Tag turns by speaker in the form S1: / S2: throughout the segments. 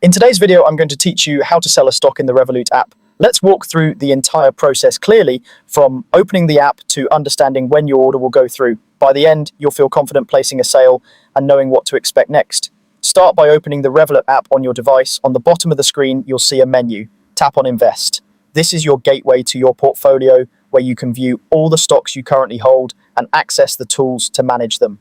S1: In today's video, I'm going to teach you how to sell a stock in the Revolut app. Let's walk through the entire process clearly, from opening the app to understanding when your order will go through. By the end, you'll feel confident placing a sale and knowing what to expect next. Start by opening the Revolut app on your device. On the bottom of the screen, you'll see a menu. Tap on Invest. This is your gateway to your portfolio, where you can view all the stocks you currently hold and access the tools to manage them.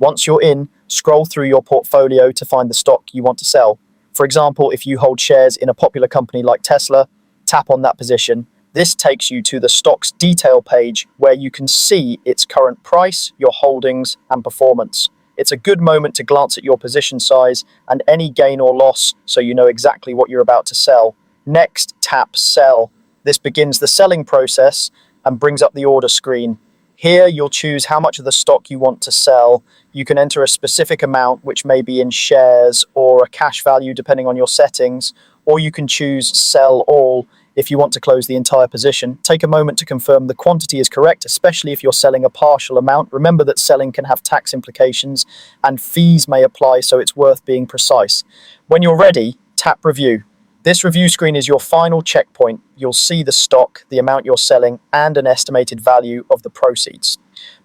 S1: Once you're in, scroll through your portfolio to find the stock you want to sell. For example, if you hold shares in a popular company like Tesla, tap on that position. This takes you to the stock's detail page, where you can see its current price, your holdings, and performance. It's a good moment to glance at your position size and any gain or loss, so you know exactly what you're about to sell. Next, tap Sell. This begins the selling process and brings up the order screen. Here, you'll choose how much of the stock you want to sell. You can enter a specific amount, which may be in shares or a cash value depending on your settings, or you can choose Sell All if you want to close the entire position. Take a moment to confirm the quantity is correct, especially if you're selling a partial amount. Remember that selling can have tax implications and fees may apply, so it's worth being precise. When you're ready, tap Review. This review screen is your final checkpoint. You'll see the stock, the amount you're selling, and an estimated value of the proceeds.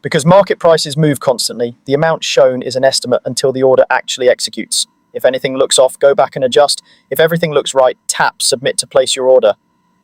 S1: Because market prices move constantly, the amount shown is an estimate until the order actually executes. If anything looks off, go back and adjust. If everything looks right, tap Submit to place your order.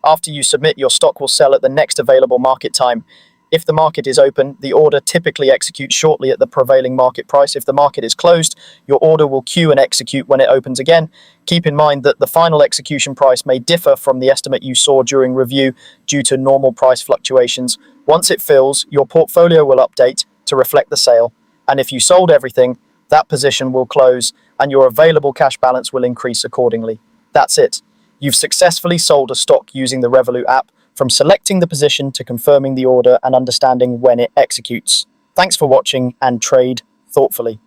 S1: After you submit, your stock will sell at the next available market time. If the market is open, the order typically executes shortly at the prevailing market price. If the market is closed, your order will queue and execute when it opens again. Keep in mind that the final execution price may differ from the estimate you saw during review due to normal price fluctuations. Once it fills, your portfolio will update to reflect the sale. And if you sold everything, that position will close and your available cash balance will increase accordingly. That's it. You've successfully sold a stock using the Revolut app, from selecting the position to confirming the order and understanding when it executes. Thanks for watching, and trade thoughtfully.